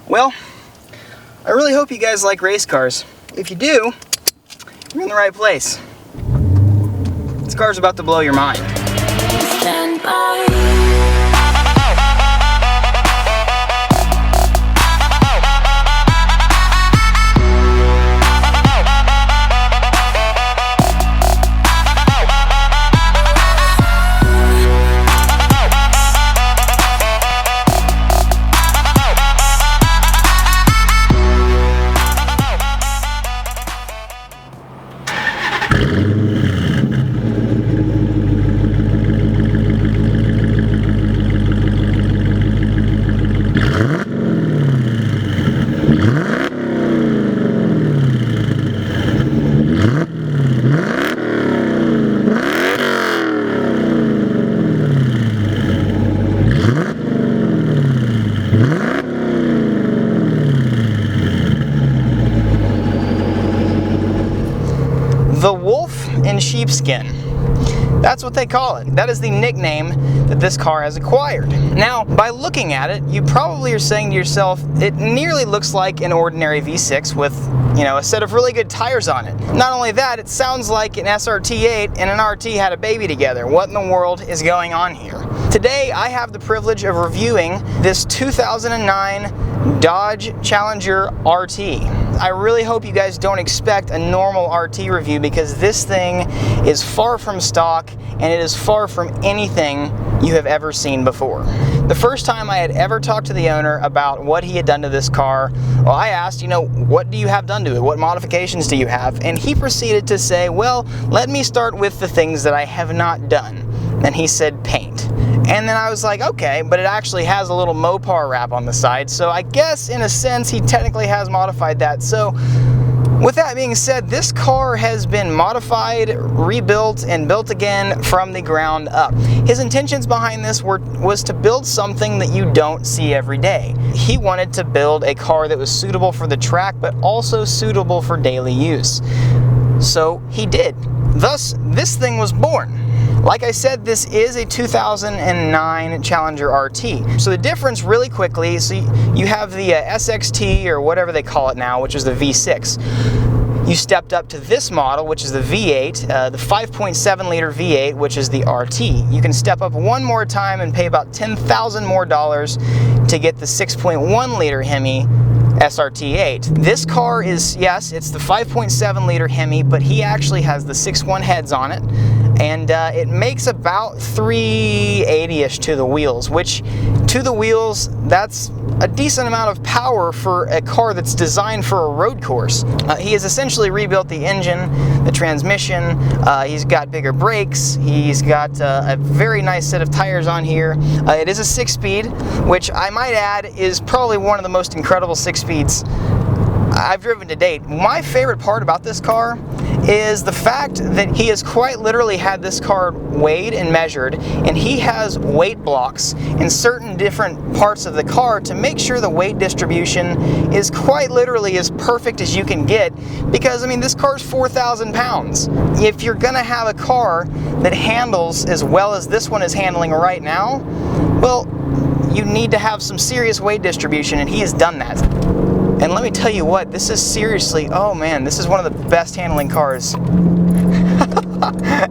Well, I really hope you guys like race cars. If you do, you're in the right place. This car's about to blow your mind. Stand by. The wolf in sheepskin. That's what they call it. That is the nickname that this car has acquired. Now, by looking at it, you probably are saying to yourself, it nearly looks like an ordinary V6 with, a set of really good tires on it. Not only that, it sounds like an SRT8 and an RT had a baby together. What in the world is going on here? Today, I have the privilege of reviewing this 2009 Dodge Challenger RT. I really hope you guys don't expect a normal RT review because this thing is far from stock and it is far from anything you have ever seen before. The first time I had ever talked to the owner about what he had done to this car, well, I asked, what do you have done to it? What modifications do you have? And he proceeded to say, well, let me start with the things that I have not done. And he said paint. And then I was like, okay, but it actually has a little Mopar wrap on the side, so I guess in a sense he technically has modified that. So with that being said, this car has been modified, rebuilt, and built again from the ground up. His intentions behind this was to build something that you don't see every day. He wanted to build a car that was suitable for the track, but also suitable for daily use. So he did. Thus, this thing was born. Like I said, this is a 2009 Challenger RT. So the difference really quickly, so you have the SXT or whatever they call it now, which is the V6. You stepped up to this model, which is the V8, the 5.7 liter V8, which is the RT. You can step up one more time and pay about $10,000 more to get the 6.1 liter Hemi SRT8. This car is, yes, it's the 5.7 liter Hemi, but he actually has the 6.1 heads on it. And it makes about 380-ish to the wheels, which to the wheels, that's a decent amount of power for a car that's designed for a road course. He has essentially rebuilt the engine, the transmission, he's got bigger brakes, he's got a very nice set of tires on here. It is a 6-speed, which I might add is probably one of the most incredible 6-speeds I've driven to date. My favorite part about this car is the fact that he has quite literally had this car weighed and measured, and he has weight blocks in certain different parts of the car to make sure the weight distribution is quite literally as perfect as you can get, because this car's 4,000 pounds. If you're gonna have a car that handles as well as this one is handling right now, well, you need to have some serious weight distribution, and he has done that. And let me tell you what, this is seriously, oh man, this is one of the best handling cars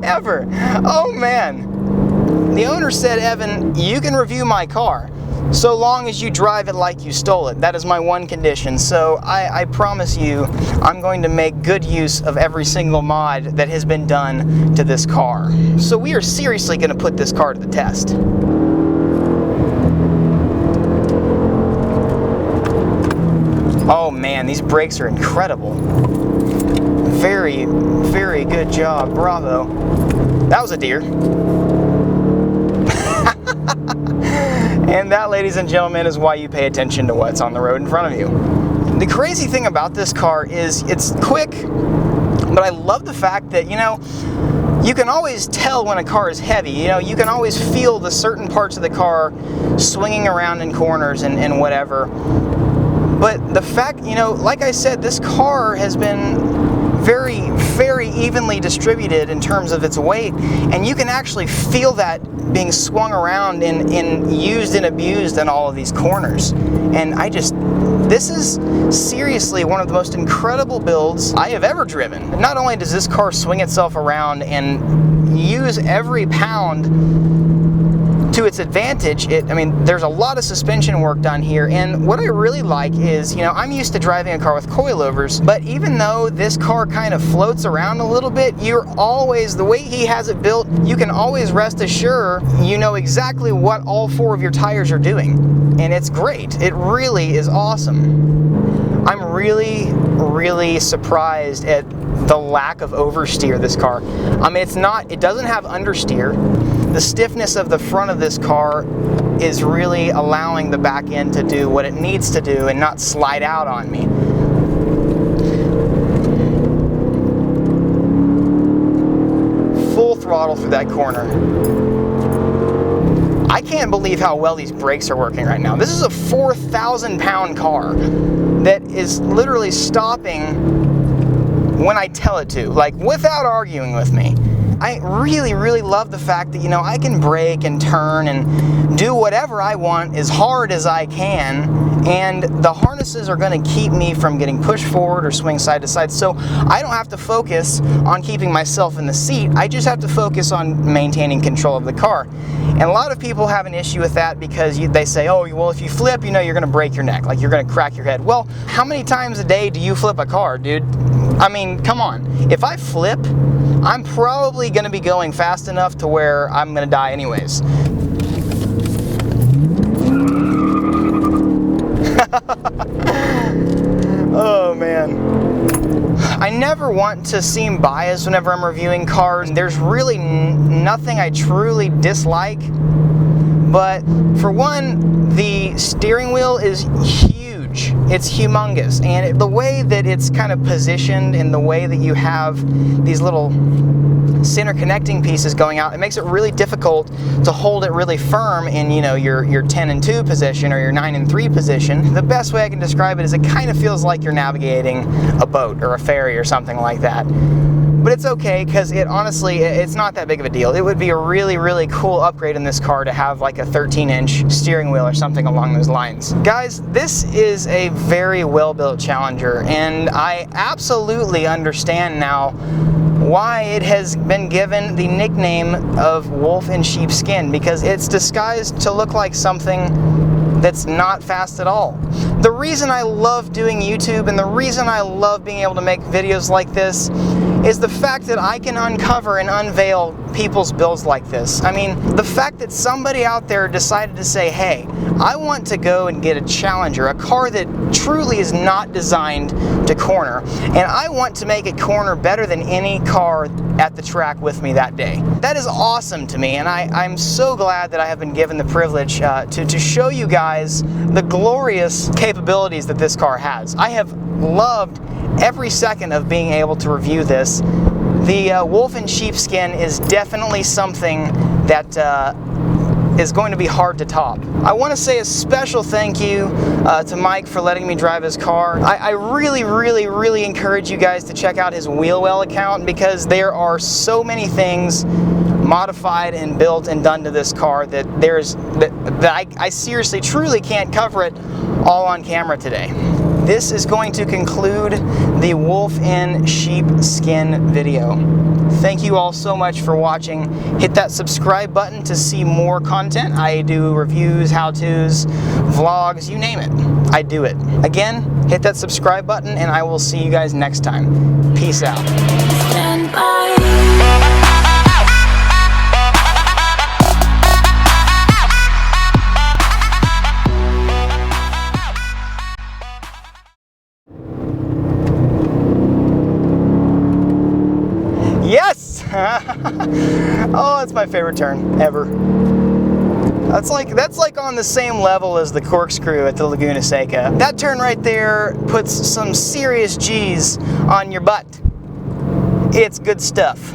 ever. Oh man. The owner said, Evan, you can review my car so long as you drive it like you stole it. That is my one condition. So I promise you, I'm going to make good use of every single mod that has been done to this car. So we are seriously going to put this car to the test. Oh man, these brakes are incredible. Very, very good job. Bravo. That was a deer. And that, ladies and gentlemen, is why you pay attention to what's on the road in front of you. The crazy thing about this car is it's quick, but I love the fact that, you can always tell when a car is heavy. You can always feel the certain parts of the car swinging around in corners and whatever. But the fact, like I said, this car has been very, very evenly distributed in terms of its weight, and you can actually feel that being swung around and used and abused in all of these corners. And this is seriously one of the most incredible builds I have ever driven. Not only does this car swing itself around and use every pound to its advantage, there's a lot of suspension work done here, and what I really like is, I'm used to driving a car with coilovers, but even though this car kind of floats around a little bit, the way he has it built, you can always rest assured you know exactly what all 4 of your tires are doing, and it's great. It really is awesome. I'm really surprised at the lack of oversteer this car. It doesn't have understeer. The stiffness of the front of this car is really allowing the back end to do what it needs to do and not slide out on me. Full throttle through that corner. I can't believe how well these brakes are working right now. This is a 4,000-pound car that is literally stopping when I tell it to, like without arguing with me. I really love the fact that, I can brake and turn and do whatever I want as hard as I can, and the harnesses are going to keep me from getting pushed forward or swing side to side, so I don't have to focus on keeping myself in the seat. I just have to focus on maintaining control of the car. And a lot of people have an issue with that because they say, oh, well, if you flip, you're going to break your neck, like you're going to crack your head. Well, how many times a day do you flip a car, dude? Come on. If I flip, I'm probably going to be going fast enough to where I'm going to die anyways. Oh, man. I never want to seem biased whenever I'm reviewing cars. There's really nothing I truly dislike. But for one, the steering wheel is huge. It's humongous, and the way that it's kind of positioned and the way that you have these little center connecting pieces going out, it makes it really difficult to hold it really firm in, your 10 and 2 position or your 9 and 3 position. The best way I can describe it is it kind of feels like you're navigating a boat or a ferry or something like that. But it's okay, because it's not that big of a deal. It would be a really cool upgrade in this car to have like a 13-inch steering wheel or something along those lines. Guys, this is a very well-built Challenger, and I absolutely understand now why it has been given the nickname of wolf in sheepskin, because it's disguised to look like something that's not fast at all. The reason I love doing YouTube and the reason I love being able to make videos like this is the fact that I can uncover and unveil people's builds like this. The fact that somebody out there decided to say, hey, I want to go and get a Challenger, a car that truly is not designed to corner, and I want to make it corner better than any car at the track with me that day. That is awesome to me, and I'm so glad that I have been given the privilege to show you guys the glorious capabilities that this car has. I have loved every second of being able to review this. The wolf in sheepskin is definitely something that is going to be hard to top. I want to say a special thank you to Mike for letting me drive his car. I really encourage you guys to check out his Wheelwell account, because there are so many things modified and built and done to this car that I seriously truly can't cover it all on camera today. This is going to conclude the wolf in sheepskin video. Thank you all so much for watching. Hit that subscribe button to see more content. I do reviews, how-tos, vlogs, you name it. I do it. Again, hit that subscribe button, and I will see you guys next time. Peace out. Stand by. Yes! Oh, that's my favorite turn ever. That's like on the same level as the corkscrew at the Laguna Seca. That turn right there puts some serious G's on your butt. It's good stuff.